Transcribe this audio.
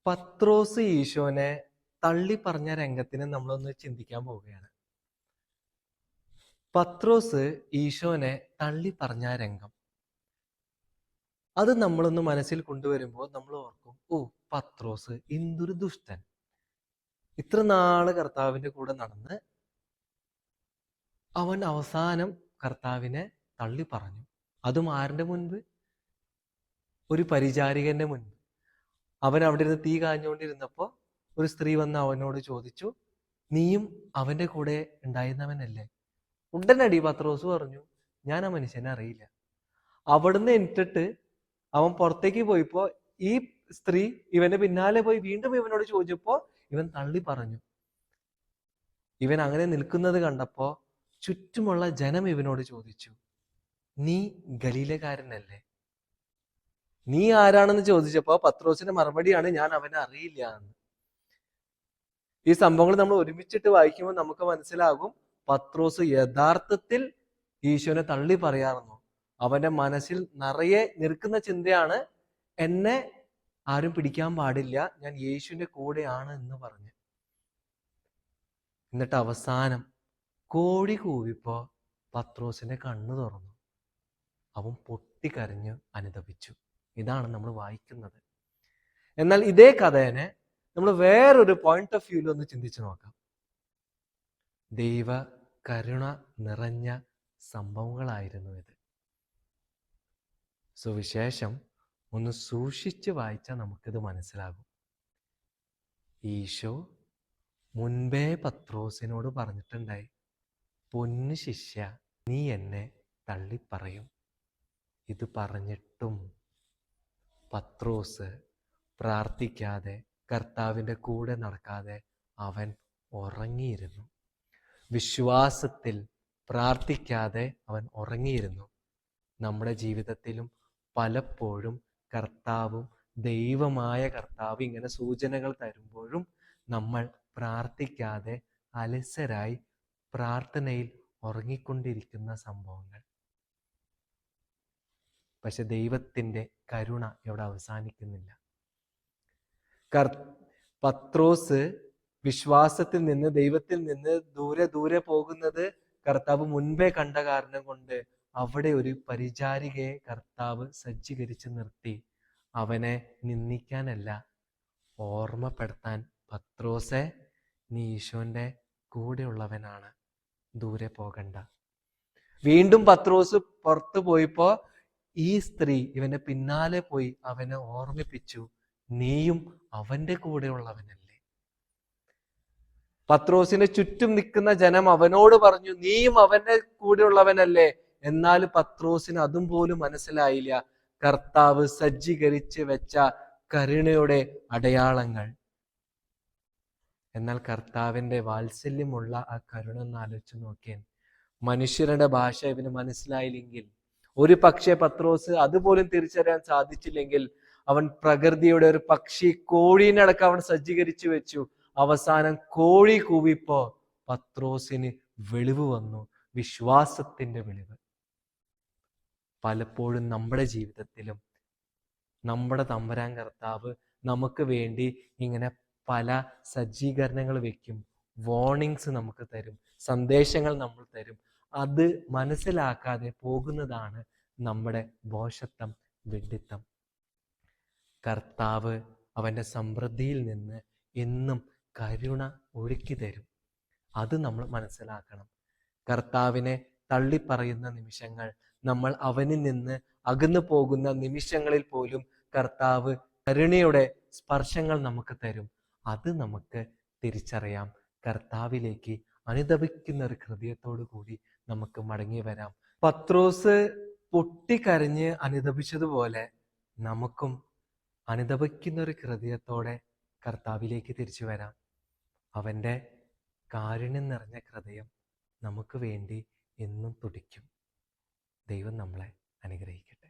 പത്രോസ് ഈശോനെ തള്ളി പറഞ്ഞ രംഗത്തിന് നമ്മളൊന്ന് ചിന്തിക്കാൻ പോവുകയാണ്. പത്രോസ് ഈശോനെ തള്ളി പറഞ്ഞ രംഗം അത് നമ്മളൊന്ന് മനസ്സിൽ കൊണ്ടുവരുമ്പോൾ നമ്മൾ ഓർക്കും, ഓ പത്രോസ് എന്തൊരു ദുഷ്ടൻ, ഇത്ര നാള് കർത്താവിന്റെ കൂടെ നടന്ന് അവൻ അവസാനം കർത്താവിനെ തള്ളി പറഞ്ഞു. അതും ആരുടെ മുൻപ്? ഒരു പരിചാരികന്റെ മുൻപ്. അവൻ അവിടെ ഇരുന്ന് തീ കാഞ്ഞുകൊണ്ടിരുന്നപ്പോൾ ഒരു സ്ത്രീ വന്ന് അവനോട് ചോദിച്ചു, നീയും അവന്റെ കൂടെ ഉണ്ടായിരുന്നവനല്ലേ? ഉടനടി പത്രോസ് പറഞ്ഞു, ഞാൻ ആ മനുഷ്യനെ അറിയില്ല. അവിടുന്ന് എന്നിട്ട് അവൻ പുറത്തേക്ക് പോയപ്പോ ഈ സ്ത്രീ ഇവന്റെ പിന്നാലെ പോയി വീണ്ടും ഇവനോട് ചോദിച്ചപ്പോ ഇവൻ തള്ളി പറഞ്ഞു. ഇവൻ അങ്ങനെ നിൽക്കുന്നത് കണ്ടപ്പോ ചുറ്റുമുള്ള ജനം ഇവനോട് ചോദിച്ചു, നീ ഗലീലക്കാരനല്ലേ? നീ ആരാണെന്ന് ചോദിച്ചപ്പോ പത്രോസിന്റെ മറുപടിയാണ്, ഞാൻ അവനെ അറിയില്ല എന്ന്. ഈ സംഭവങ്ങൾ നമ്മൾ ഒരുമിച്ചിട്ട് വായിക്കുമ്പോൾ നമുക്ക് മനസ്സിലാകും, പത്രോസ് യഥാർത്ഥത്തിൽ ഈശോനെ തള്ളി പറയാറുന്നു. അവന്റെ മനസ്സിൽ നിറയെ നിൽക്കുന്ന ചിന്തയാണ്, എന്നെ ആരും പിടിക്കാൻ പാടില്ല, ഞാൻ യേശുവിന്റെ കൂടെയാണ് എന്ന് പറഞ്ഞ്. എന്നിട്ട് അവസാനം കോഴി കൂവിപ്പോ പത്രോസിന്റെ കണ്ണ് തുറന്നു. അവൻ പൊട്ടിക്കരഞ്ഞ് അനുതപിച്ചു. ഇതാണ് നമ്മൾ വായിക്കുന്നത്. എന്നാൽ ഇതേ കഥേനെ നമ്മൾ വേറൊരു പോയിന്റ് ഓഫ് വ്യൂവിൽ ഒന്ന് ചിന്തിച്ചു നോക്കാം. ദൈവ കരുണ നിറഞ്ഞ സംഭവങ്ങളായിരുന്നു ഇത്. സുവിശേഷം ഒന്ന് സൂക്ഷിച്ച് വായിച്ചാൽ നമുക്കിത് മനസ്സിലാകും. ഈശോ മുൻപേ പത്രോസിനോട് പറഞ്ഞിട്ടുണ്ടായി, പൊന്നു ശിഷ്യ, നീ എന്നെ തള്ളിപ്പറയും. ഇത് പറഞ്ഞിട്ടും പത്രോസ് പ്രാർത്ഥിക്കാതെ, കർത്താവിൻ്റെ കൂടെ നടക്കാതെ അവൻ ഉറങ്ങിയിരുന്നു. വിശ്വാസത്തിൽ പ്രാർത്ഥിക്കാതെ അവൻ ഉറങ്ങിയിരുന്നു. നമ്മുടെ ജീവിതത്തിലും പലപ്പോഴും ദൈവമായ കർത്താവ് ഇങ്ങനെ സൂചനകൾ തരുമ്പോഴും നമ്മൾ പ്രാർത്ഥിക്കാതെ അലസരായി പ്രാർത്ഥനയിൽ ഉറങ്ങിക്കൊണ്ടിരിക്കുന്ന സംഭവങ്ങൾ. പക്ഷെ ദൈവത്തിൻ്റെ കരുണ ഇവിടെ അവസാനിക്കുന്നില്ല. പത്രോസ് വിശ്വാസത്തിൽ നിന്ന്, ദൈവത്തിൽ നിന്ന് ദൂരെ ദൂരെ പോകുന്നത് കർത്താവ് മുൻപേ കണ്ട കാരണം കൊണ്ട് അവിടെ ഒരു പരിചാരികയെ കർത്താവ് സജ്ജീകരിച്ച് നിർത്തി. അവനെ നിന്ദിക്കാനല്ല, ഓർമ്മപ്പെടുത്താൻ, പത്രോസെ, നീ ഈശോന്റെ കൂടെയുള്ളവനാണ്, ദൂരെ പോകണ്ട. വീണ്ടും പത്രോസ് പുറത്തു പോയപ്പോ ഈ സ്ത്രീ ഇവന്റെ പിന്നാലെ പോയി അവനെ ഓർമ്മിപ്പിച്ചു, നീയും അവന്റെ കൂടെയുള്ളവനല്ലേ? പത്രോസിന്റെ ചുറ്റും നിൽക്കുന്ന ജനം അവനോട് പറഞ്ഞു, നീയും അവന്റെ കൂടെയുള്ളവനല്ലേ? എന്നാൽ പത്രോസിന് അതും പോലും മനസ്സിലായില്ല, കർത്താവ് സജ്ജീകരിച്ച് വെച്ച കരുണയുടെ അടയാളങ്ങൾ. എന്നാൽ കർത്താവിന്റെ വാത്സല്യമുള്ള ആ കരുണ ഒന്ന് ആലോചിച്ച് നോക്കിയാൽ, മനുഷ്യരുടെ ഭാഷ ഇവന് മനസ്സിലായില്ലെങ്കിൽ, ഒരു പക്ഷേ പത്രോസ് അതുപോലും തിരിച്ചറിയാൻ സാധിച്ചില്ലെങ്കിൽ, അവൻ പ്രകൃതിയുടെ ഒരു പക്ഷി, കോഴീനടക്കം അവൻ സജ്ജീകരിച്ചു വെച്ചു. അവസാനം കോഴി കൂവിപ്പോ പത്രോസിന് വെളിവ് വന്നു, വിശ്വാസത്തിന്റെ വെളിവ്. പലപ്പോഴും നമ്മുടെ ജീവിതത്തിലും നമ്മുടെ തമ്പുരാൻ കർത്താവ് നമുക്ക് വേണ്ടി ഇങ്ങനെ പല സജ്ജീകരണങ്ങൾ വെക്കും, വാർണിങ്സ് നമുക്ക് തരും, സന്ദേശങ്ങൾ നമ്മൾ തരും. അത് മനസ്സിലാക്കാതെ പോകുന്നതാണ് നമ്മുടെ ഭോഷത്വം, വിഡ്ഢിത്തം. കർത്താവ് അവൻ്റെ സമൃദ്ധിയിൽ നിന്ന് എന്നും കരുണ ഒഴുക്കി തരും. അത് നമ്മൾ മനസ്സിലാക്കണം. കർത്താവിനെ തള്ളിപ്പറയുന്ന നിമിഷങ്ങൾ, നമ്മൾ അവനിൽ നിന്ന് അകന്നു പോകുന്ന നിമിഷങ്ങളിൽ പോലും കർത്താവ് കരുണയുടെ സ്പർശങ്ങൾ നമുക്ക് തരും. അത് നമുക്ക് തിരിച്ചറിയാം. കർത്താവിലേക്ക് അനുതപിക്കുന്ന ഒരു ഹൃദയത്തോടു കൂടി നമുക്ക് മടങ്ങി വരാം. പത്രോസ് പൊട്ടിക്കരഞ്ഞ് അനുതപിച്ചതുപോലെ നമുക്കും അനുതപിക്കുന്ന ഒരു ഹൃദയത്തോടെ കർത്താവിലേക്ക് തിരിച്ചു വരാം. അവൻ്റെ കാരുണ്യം നിറഞ്ഞ ഹൃദയം നമുക്ക് വേണ്ടി എന്നും തുടിക്കും. ദൈവം നമ്മളെ അനുഗ്രഹിക്കട്ടെ.